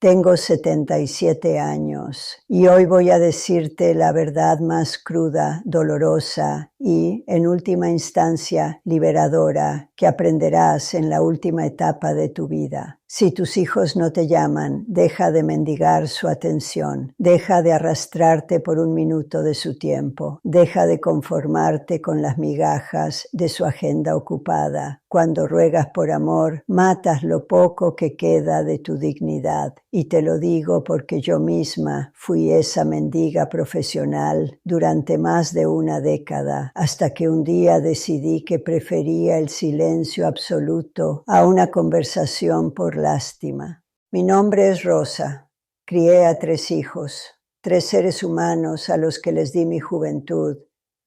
Tengo 77 años y hoy voy a decirte la verdad más cruda, dolorosa y, en última instancia, liberadora que aprenderás en la última etapa de tu vida. Si tus hijos no te llaman, deja de mendigar su atención, deja de arrastrarte por un minuto de su tiempo, deja de conformarte con las migajas de su agenda ocupada. Cuando ruegas por amor, matas lo poco que queda de tu dignidad. Y te lo digo porque yo misma fui esa mendiga profesional durante más de una década, hasta que un día decidí que prefería el silencio absoluto a una conversación por lástima. Mi nombre es Rosa. Crié a 3 hijos, 3 seres humanos a los que les di mi juventud,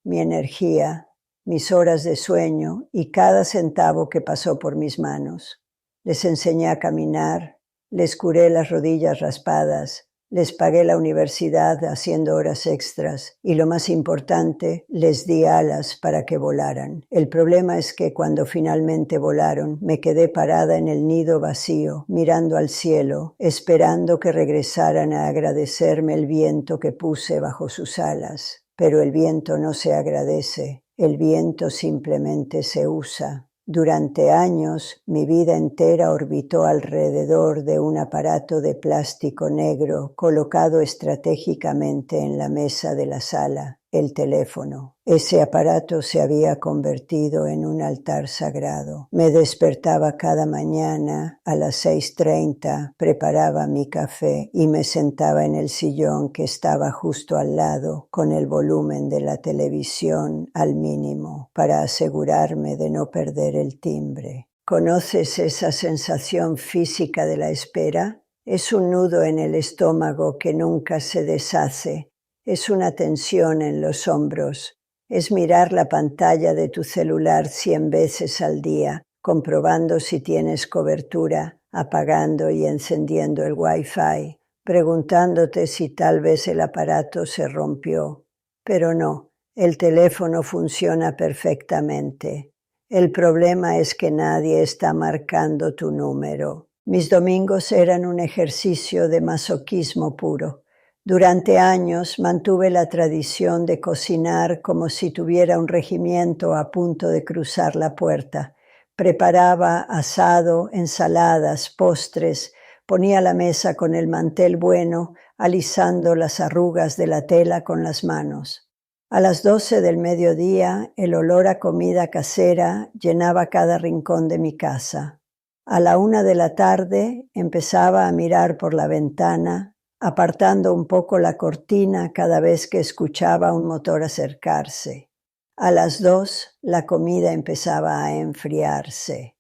mi energía, mis horas de sueño y cada centavo que pasó por mis manos. Les enseñé a caminar, les curé las rodillas raspadas, les pagué la universidad haciendo horas extras y, lo más importante, les di alas para que volaran. El problema es que cuando finalmente volaron, me quedé parada en el nido vacío, mirando al cielo, esperando que regresaran a agradecerme el viento que puse bajo sus alas. Pero el viento no se agradece, el viento simplemente se usa. Durante años, mi vida entera orbitó alrededor de un aparato de plástico negro colocado estratégicamente en la mesa de la sala, el teléfono. Ese aparato se había convertido en un altar sagrado. Me despertaba cada mañana a las 6:30, preparaba mi café y me sentaba en el sillón que estaba justo al lado, con el volumen de la televisión al mínimo, para asegurarme de no perder el timbre. ¿Conoces esa sensación física de la espera? Es un nudo en el estómago que nunca se deshace. Es una tensión en los hombros. Es mirar la pantalla de tu celular 100 veces al día, comprobando si tienes cobertura, apagando y encendiendo el Wi-Fi, preguntándote si tal vez el aparato se rompió. Pero no, el teléfono funciona perfectamente. El problema es que nadie está marcando tu número. Mis domingos eran un ejercicio de masoquismo puro. Durante años mantuve la tradición de cocinar como si tuviera un regimiento a punto de cruzar la puerta. Preparaba asado, ensaladas, postres, ponía la mesa con el mantel bueno, alisando las arrugas de la tela con las manos. A las 12 del mediodía, el olor a comida casera llenaba cada rincón de mi casa. A la 1 de la tarde empezaba a mirar por la ventana, apartando un poco la cortina cada vez que escuchaba un motor acercarse. A las 2, la comida empezaba a enfriarse.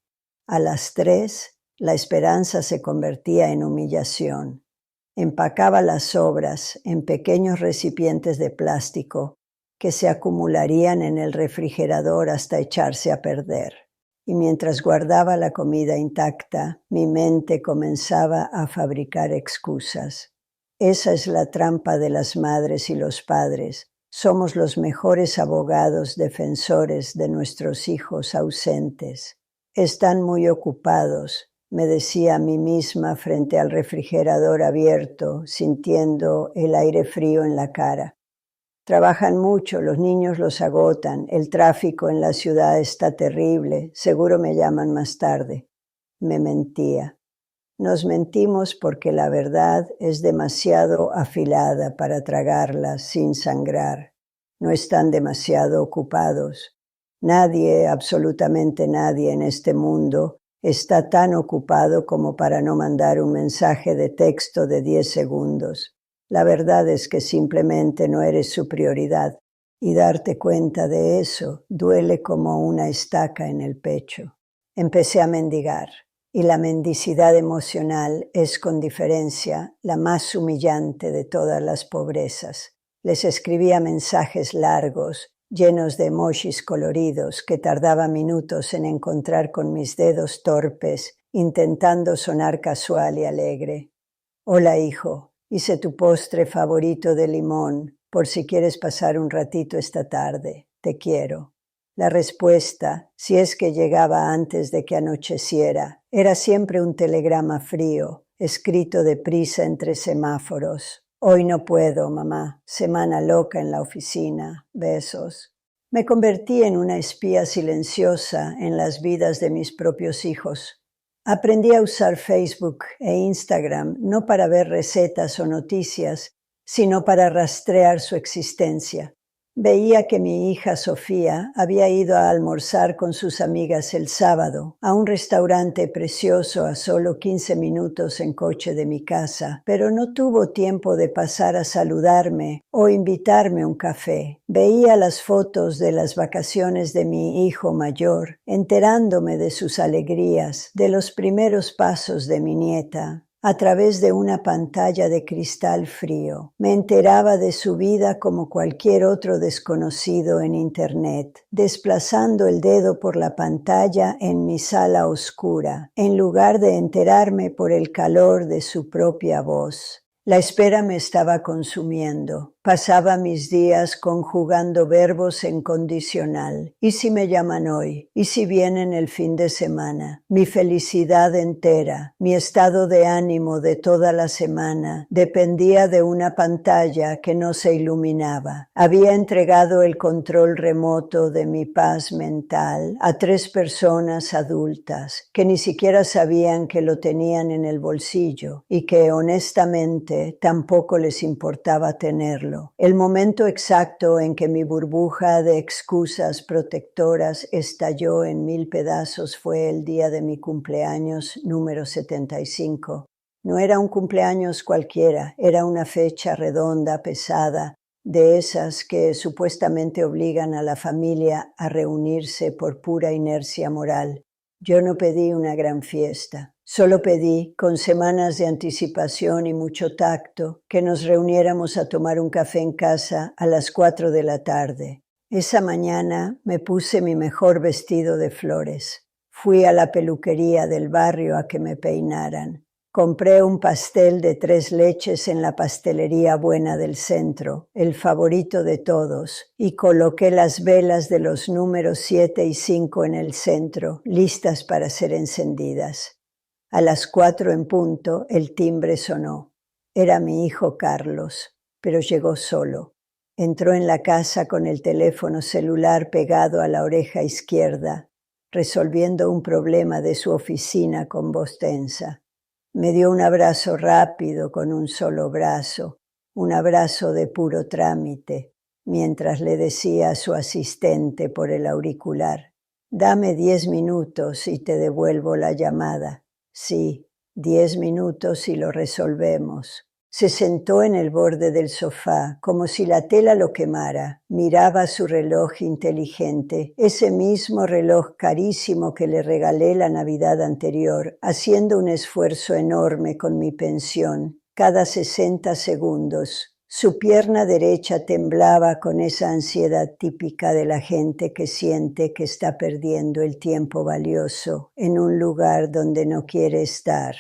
A las 3, la esperanza se convertía en humillación. Empacaba las sobras en pequeños recipientes de plástico que se acumularían en el refrigerador hasta echarse a perder. Y mientras guardaba la comida intacta, mi mente comenzaba a fabricar excusas. Esa es la trampa de las madres y los padres. Somos los mejores abogados defensores de nuestros hijos ausentes. Están muy ocupados, me decía a mí misma frente al refrigerador abierto, sintiendo el aire frío en la cara. Trabajan mucho, los niños los agotan, el tráfico en la ciudad está terrible, seguro me llaman más tarde. Me mentía. Nos mentimos porque la verdad es demasiado afilada para tragarla sin sangrar. No están demasiado ocupados. Nadie, absolutamente nadie en este mundo, está tan ocupado como para no mandar un mensaje de texto de 10 segundos. La verdad es que simplemente no eres su prioridad, y darte cuenta de eso duele como una estaca en el pecho. Empecé a mendigar. Y la mendicidad emocional es, con diferencia, la más humillante de todas las pobrezas. Les escribía mensajes largos, llenos de emojis coloridos, que tardaba minutos en encontrar con mis dedos torpes, intentando sonar casual y alegre. Hola, hijo, hice tu postre favorito de limón, por si quieres pasar un ratito esta tarde. Te quiero. La respuesta, si es que llegaba antes de que anocheciera, era siempre un telegrama frío, escrito deprisa entre semáforos. Hoy no puedo, mamá. Semana loca en la oficina. Besos. Me convertí en una espía silenciosa en las vidas de mis propios hijos. Aprendí a usar Facebook e Instagram no para ver recetas o noticias, sino para rastrear su existencia. Veía que mi hija Sofía había ido a almorzar con sus amigas el sábado a un restaurante precioso a solo 15 minutos en coche de mi casa, pero no tuvo tiempo de pasar a saludarme o invitarme a un café. Veía las fotos de las vacaciones de mi hijo mayor, enterándome de sus alegrías, de los primeros pasos de mi nieta. A través de una pantalla de cristal frío. Me enteraba de su vida como cualquier otro desconocido en Internet, desplazando el dedo por la pantalla en mi sala oscura, en lugar de enterarme por el calor de su propia voz. La espera me estaba consumiendo. Pasaba mis días conjugando verbos en condicional. ¿Y si me llaman hoy? ¿Y si vienen el fin de semana? Mi felicidad entera, mi estado de ánimo de toda la semana, dependía de una pantalla que no se iluminaba. Había entregado el control remoto de mi paz mental a 3 personas adultas que ni siquiera sabían que lo tenían en el bolsillo y que honestamente tampoco les importaba tenerlo. El momento exacto en que mi burbuja de excusas protectoras estalló en 1000 pedazos fue el día de mi cumpleaños número 75. No era un cumpleaños cualquiera, era una fecha redonda, pesada, de esas que supuestamente obligan a la familia a reunirse por pura inercia moral. Yo no pedí una gran fiesta. Solo pedí, con semanas de anticipación y mucho tacto, que nos reuniéramos a tomar un café en casa a las 4 de la tarde. Esa mañana me puse mi mejor vestido de flores. Fui a la peluquería del barrio a que me peinaran. Compré un pastel de 3 leches en la pastelería buena del centro, el favorito de todos, y coloqué las velas de los números 7 y 5 en el centro, listas para ser encendidas. A las 4 en punto el timbre sonó. Era mi hijo Carlos, pero llegó solo. Entró en la casa con el teléfono celular pegado a la oreja izquierda, resolviendo un problema de su oficina con voz tensa. Me dio un abrazo rápido con un solo brazo, un abrazo de puro trámite, mientras le decía a su asistente por el auricular: «Dame 10 minutos y te devuelvo la llamada». «Sí, 10 minutos y lo resolvemos». Se sentó en el borde del sofá, como si la tela lo quemara. Miraba su reloj inteligente, ese mismo reloj carísimo que le regalé la Navidad anterior, haciendo un esfuerzo enorme con mi pensión, cada 60 segundos. Su pierna derecha temblaba con esa ansiedad típica de la gente que siente que está perdiendo el tiempo valioso en un lugar donde no quiere estar.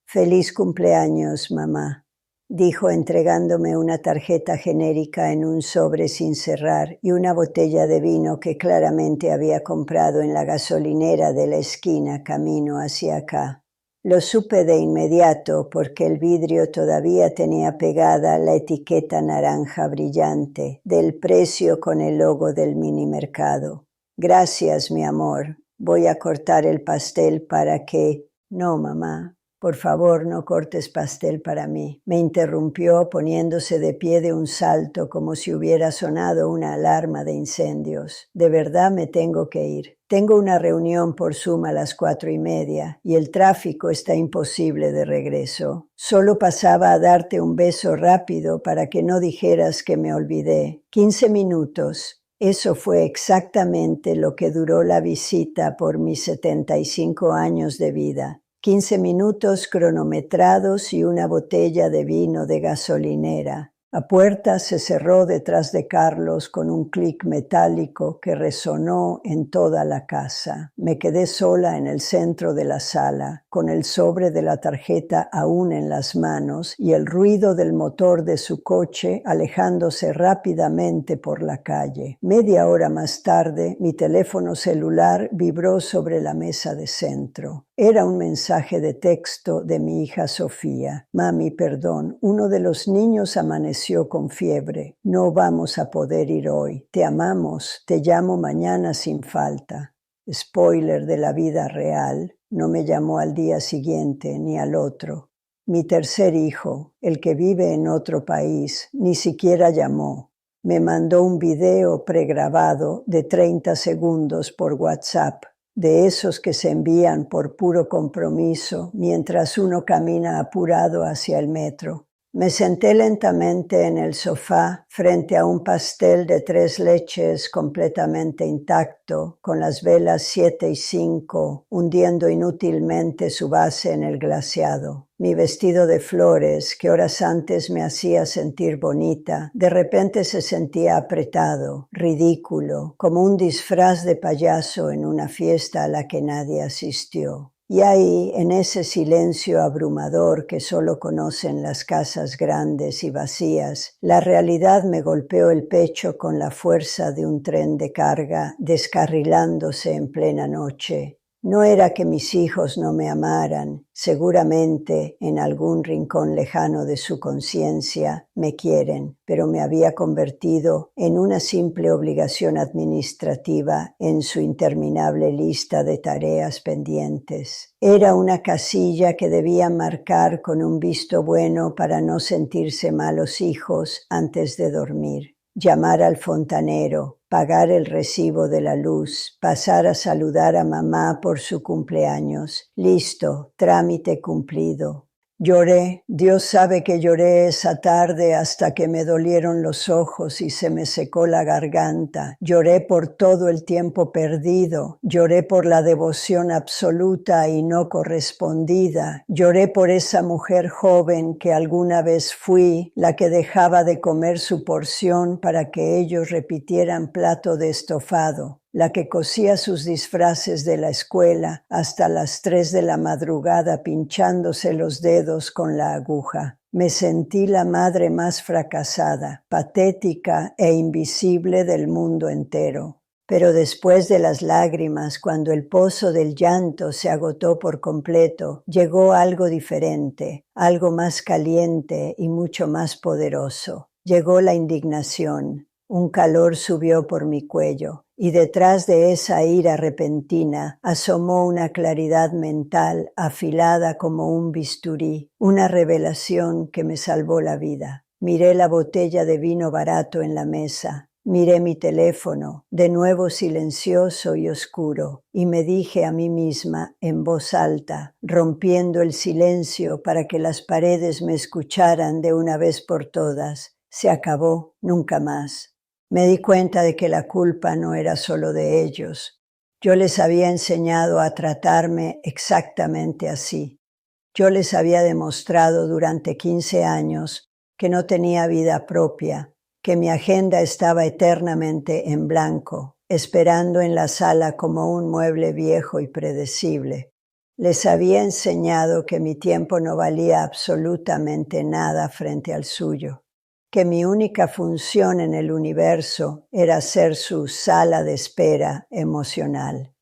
«Feliz cumpleaños, mamá», dijo entregándome una tarjeta genérica en un sobre sin cerrar y una botella de vino que claramente había comprado en la gasolinera de la esquina camino hacia acá. Lo supe de inmediato porque el vidrio todavía tenía pegada la etiqueta naranja brillante del precio con el logo del minimercado. «Gracias, mi amor. Voy a cortar el pastel para que...» «No, mamá. Por favor, no cortes pastel para mí», me interrumpió poniéndose de pie de un salto como si hubiera sonado una alarma de incendios. «De verdad me tengo que ir. Tengo una reunión por Zoom a las 4:30 y el tráfico está imposible de regreso. Solo pasaba a darte un beso rápido para que no dijeras que me olvidé. 15 minutos. Eso fue exactamente lo que duró la visita por mis 75 años de vida. 15 minutos cronometrados y una botella de vino de gasolinera. La puerta se cerró detrás de Carlos con un clic metálico que resonó en toda la casa. Me quedé sola en el centro de la sala, con el sobre de la tarjeta aún en las manos y el ruido del motor de su coche alejándose rápidamente por la calle. Media hora más tarde, mi teléfono celular vibró sobre la mesa de centro. Era un mensaje de texto de mi hija Sofía. Mami, perdón, uno de los niños amaneció con fiebre. No vamos a poder ir hoy. Te amamos, te llamo mañana sin falta. Spoiler de la vida real, no me llamó al día siguiente ni al otro. Mi tercer hijo, el que vive en otro país, ni siquiera llamó. Me mandó un video pregrabado de 30 segundos por WhatsApp, de esos que se envían por puro compromiso mientras uno camina apurado hacia el metro. Me senté lentamente en el sofá frente a un pastel de 3 leches completamente intacto, con las velas 7 y 5 hundiendo inútilmente su base en el glaseado. Mi vestido de flores, que horas antes me hacía sentir bonita, de repente se sentía apretado, ridículo, como un disfraz de payaso en una fiesta a la que nadie asistió. Y ahí, en ese silencio abrumador que solo conocen las casas grandes y vacías, la realidad me golpeó el pecho con la fuerza de un tren de carga descarrilándose en plena noche. No era que mis hijos no me amaran, seguramente en algún rincón lejano de su conciencia me quieren, pero me había convertido en una simple obligación administrativa en su interminable lista de tareas pendientes. Era una casilla que debía marcar con un visto bueno para no sentirse malos hijos antes de dormir. Llamar al fontanero, pagar el recibo de la luz, pasar a saludar a mamá por su cumpleaños. Listo, trámite cumplido. Lloré, Dios sabe que lloré esa tarde hasta que me dolieron los ojos y se me secó la garganta. Lloré por todo el tiempo perdido, lloré por la devoción absoluta y no correspondida, lloré por esa mujer joven que alguna vez fui, la que dejaba de comer su porción para que ellos repitieran plato de estofado, la que cosía sus disfraces de la escuela hasta las 3 de la madrugada pinchándose los dedos con la aguja. Me sentí la madre más fracasada, patética e invisible del mundo entero. Pero después de las lágrimas, cuando el pozo del llanto se agotó por completo, llegó algo diferente, algo más caliente y mucho más poderoso. Llegó la indignación. Un calor subió por mi cuello, y detrás de esa ira repentina asomó una claridad mental afilada como un bisturí, una revelación que me salvó la vida. Miré la botella de vino barato en la mesa, miré mi teléfono, de nuevo silencioso y oscuro, y me dije a mí misma en voz alta, rompiendo el silencio para que las paredes me escucharan de una vez por todas: se acabó, nunca más. Me di cuenta de que la culpa no era solo de ellos. Yo les había enseñado a tratarme exactamente así. Yo les había demostrado durante 15 años que no tenía vida propia, que mi agenda estaba eternamente en blanco, esperando en la sala como un mueble viejo y predecible. Les había enseñado que mi tiempo no valía absolutamente nada frente al suyo, que mi única función en el universo era ser su sala de espera emocional.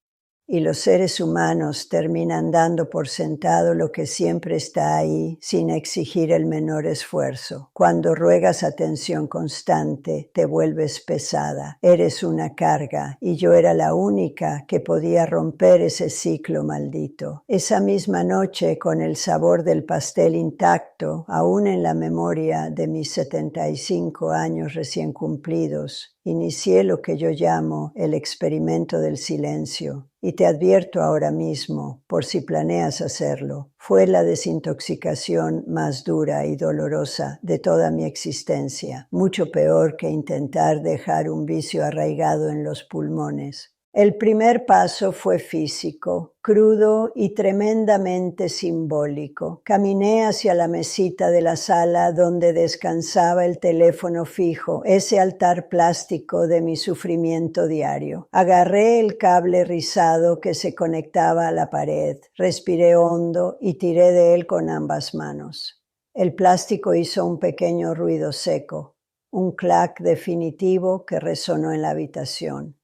Y los seres humanos terminan dando por sentado lo que siempre está ahí sin exigir el menor esfuerzo. Cuando ruegas atención constante, te vuelves pesada, eres una carga, y yo era la única que podía romper ese ciclo maldito. Esa misma noche, con el sabor del pastel intacto, aún en la memoria de mis 75 años recién cumplidos, inicié lo que yo llamo el experimento del silencio. Y te advierto ahora mismo, por si planeas hacerlo, fue la desintoxicación más dura y dolorosa de toda mi existencia, mucho peor que intentar dejar un vicio arraigado en los pulmones. El primer paso fue físico, crudo y tremendamente simbólico. Caminé hacia la mesita de la sala donde descansaba el teléfono fijo, ese altar plástico de mi sufrimiento diario. Agarré el cable rizado que se conectaba a la pared, respiré hondo y tiré de él con ambas manos. El plástico hizo un pequeño ruido seco, un clac definitivo que resonó en la habitación.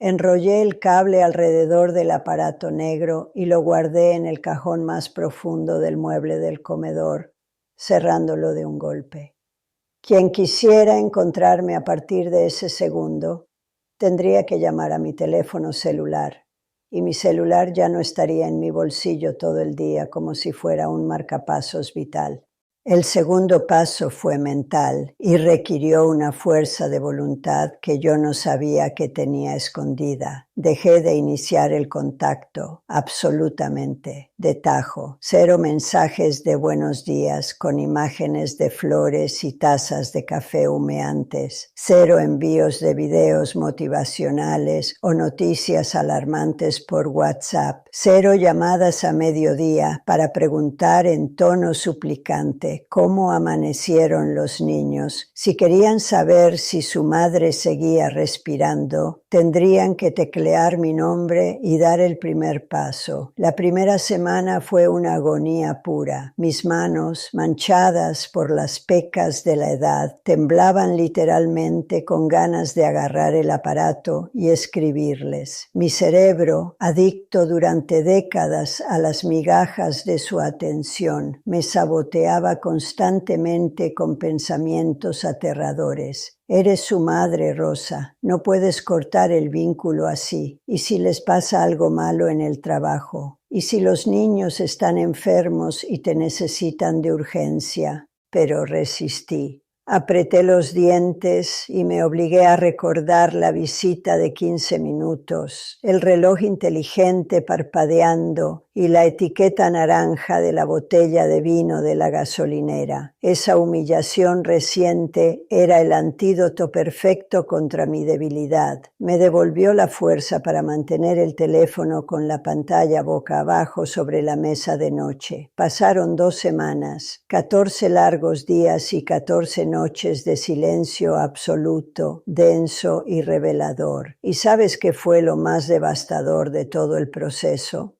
Enrollé el cable alrededor del aparato negro y lo guardé en el cajón más profundo del mueble del comedor, cerrándolo de un golpe. Quien quisiera encontrarme a partir de ese segundo, tendría que llamar a mi teléfono celular, y mi celular ya no estaría en mi bolsillo todo el día como si fuera un marcapasos vital. El segundo paso fue mental y requirió una fuerza de voluntad que yo no sabía que tenía escondida. Dejé de iniciar el contacto, absolutamente, de tajo. 0 mensajes de buenos días con imágenes de flores y tazas de café humeantes. 0 envíos de videos motivacionales o noticias alarmantes por WhatsApp. 0 llamadas a mediodía para preguntar en tono suplicante cómo amanecieron los niños. Si querían saber si su madre seguía respirando, tendrían que teclear mi nombre y dar el primer paso. La primera semana fue una agonía pura. Mis manos, manchadas por las pecas de la edad, temblaban literalmente con ganas de agarrar el aparato y escribirles. Mi cerebro, adicto durante décadas a las migajas de su atención, me saboteaba constantemente con pensamientos aterradores. Eres su madre, Rosa. No puedes cortar el vínculo así. ¿Y si les pasa algo malo en el trabajo? ¿Y si los niños están enfermos y te necesitan de urgencia? Pero resistí. Apreté los dientes y me obligué a recordar la visita de 15 minutos, el reloj inteligente parpadeando y la etiqueta naranja de la botella de vino de la gasolinera. Esa humillación reciente era el antídoto perfecto contra mi debilidad. Me devolvió la fuerza para mantener el teléfono con la pantalla boca abajo sobre la mesa de noche. Pasaron 2 semanas, 14 largos días y 14 noches de silencio absoluto, denso y revelador. ¿Y sabes qué fue lo más devastador de todo el proceso?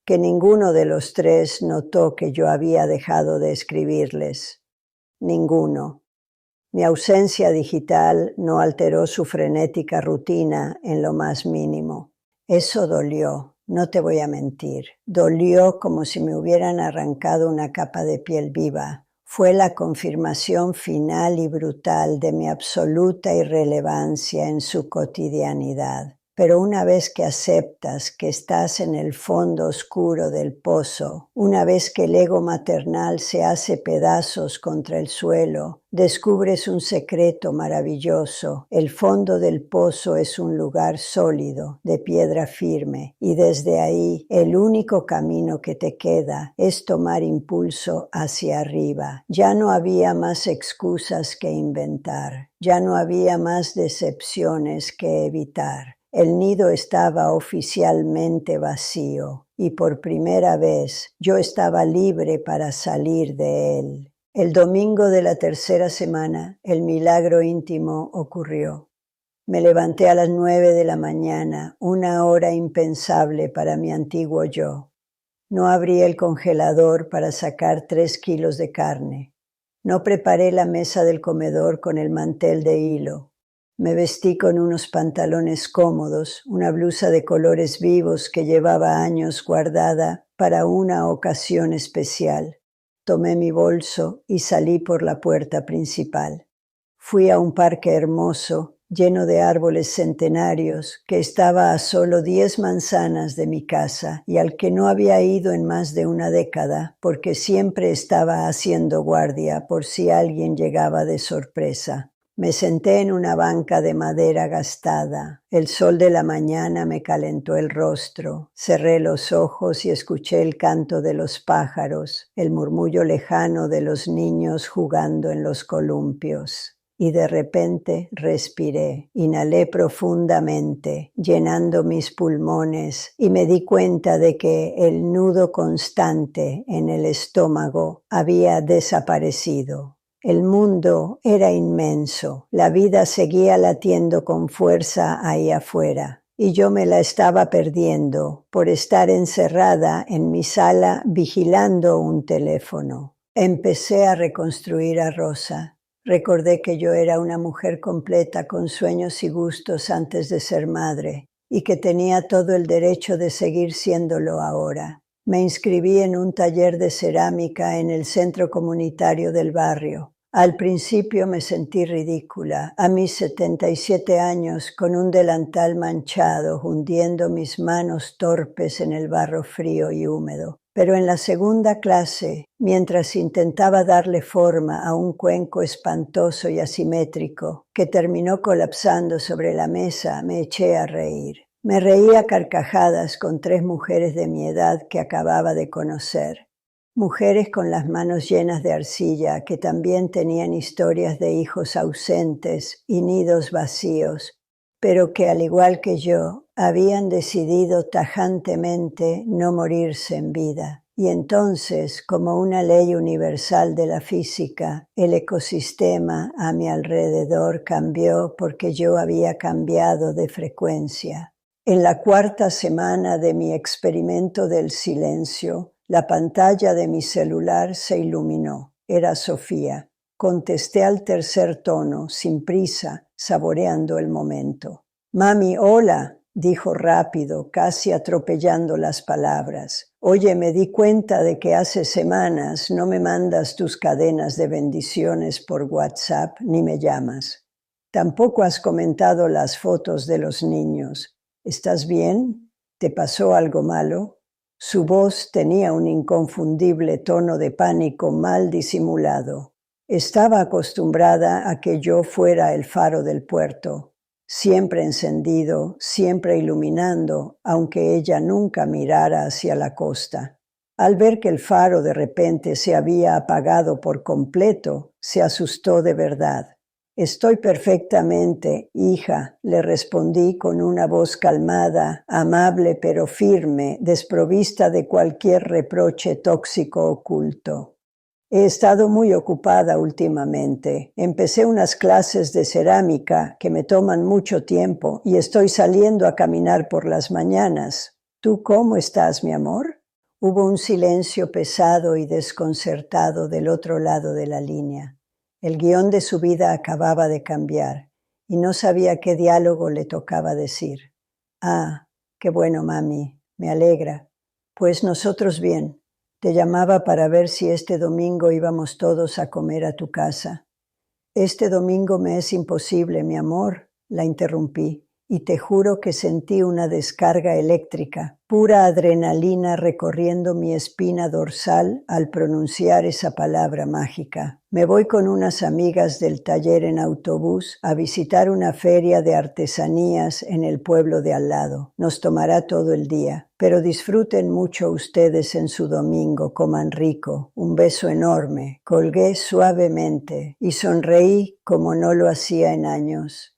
Que ninguno de los 3 notó que yo había dejado de escribirles. Ninguno. Mi ausencia digital no alteró su frenética rutina en lo más mínimo. Eso dolió, no te voy a mentir. Dolió como si me hubieran arrancado una capa de piel viva. Fue la confirmación final y brutal de mi absoluta irrelevancia en su cotidianidad. Pero una vez que aceptas que estás en el fondo oscuro del pozo, una vez que el ego maternal se hace pedazos contra el suelo, descubres un secreto maravilloso. El fondo del pozo es un lugar sólido, de piedra firme, y desde ahí el único camino que te queda es tomar impulso hacia arriba. Ya no había más excusas que inventar, ya no había más decepciones que evitar. El nido estaba oficialmente vacío y por primera vez yo estaba libre para salir de él. El domingo de la 3ª semana, el milagro íntimo ocurrió. Me levanté a las 9 de la mañana, una hora impensable para mi antiguo yo. No abrí el congelador para sacar 3 kilos de carne. No preparé la mesa del comedor con el mantel de hilo. Me vestí con unos pantalones cómodos, una blusa de colores vivos que llevaba años guardada para una ocasión especial. Tomé mi bolso y salí por la puerta principal. Fui a un parque hermoso, lleno de árboles centenarios, que estaba a solo 10 manzanas de mi casa y al que no había ido en más de una década, porque siempre estaba haciendo guardia por si alguien llegaba de sorpresa. Me senté en una banca de madera gastada. El sol de la mañana me calentó el rostro. Cerré los ojos y escuché el canto de los pájaros, el murmullo lejano de los niños jugando en los columpios. Y de repente respiré, inhalé profundamente, llenando mis pulmones, y me di cuenta de que el nudo constante en el estómago había desaparecido. El mundo era inmenso, la vida seguía latiendo con fuerza ahí afuera, y yo me la estaba perdiendo por estar encerrada en mi sala vigilando un teléfono. Empecé a reconstruir a Rosa. Recordé que yo era una mujer completa con sueños y gustos antes de ser madre y que tenía todo el derecho de seguir siéndolo ahora. Me inscribí en un taller de cerámica en el centro comunitario del barrio. Al principio me sentí ridícula, a mis 77 años, con un delantal manchado, hundiendo mis manos torpes en el barro frío y húmedo. Pero en la segunda clase, mientras intentaba darle forma a un cuenco espantoso y asimétrico que terminó colapsando sobre la mesa, me eché a reír. Me reí a carcajadas con 3 mujeres de mi edad que acababa de conocer. Mujeres con las manos llenas de arcilla que también tenían historias de hijos ausentes y nidos vacíos, pero que al igual que yo habían decidido tajantemente no morirse en vida. Y entonces, como una ley universal de la física, el ecosistema a mi alrededor cambió porque yo había cambiado de frecuencia. En la 4ª semana de mi experimento del silencio, la pantalla de mi celular se iluminó. Era Sofía. Contesté al 3er tono, sin prisa, saboreando el momento. «Mami, hola», dijo rápido, casi atropellando las palabras. «Oye, me di cuenta de que hace semanas no me mandas tus cadenas de bendiciones por WhatsApp ni me llamas. Tampoco has comentado las fotos de los niños. ¿Estás bien? ¿Te pasó algo malo?» Su voz tenía un inconfundible tono de pánico mal disimulado. Estaba acostumbrada a que yo fuera el faro del puerto, siempre encendido, siempre iluminando, aunque ella nunca mirara hacia la costa. Al ver que el faro de repente se había apagado por completo, se asustó de verdad. «Estoy perfectamente, hija», le respondí con una voz calmada, amable pero firme, desprovista de cualquier reproche tóxico oculto. «He estado muy ocupada últimamente. Empecé unas clases de cerámica que me toman mucho tiempo y estoy saliendo a caminar por las mañanas. ¿Tú cómo estás, mi amor?» Hubo un silencio pesado y desconcertado del otro lado de la línea. El guión de su vida acababa de cambiar y no sabía qué diálogo le tocaba decir. «Ah, qué bueno, mami, me alegra. Pues nosotros bien. Te llamaba para ver si este domingo íbamos todos a comer a tu casa». «Este domingo me es imposible, mi amor», la interrumpí, y te juro que sentí una descarga eléctrica, pura adrenalina recorriendo mi espina dorsal al pronunciar esa palabra mágica. «Me voy con unas amigas del taller en autobús a visitar una feria de artesanías en el pueblo de al lado. Nos tomará todo el día, pero disfruten mucho ustedes en su domingo, coman rico. Un beso enorme». Colgué suavemente y sonreí como no lo hacía en años.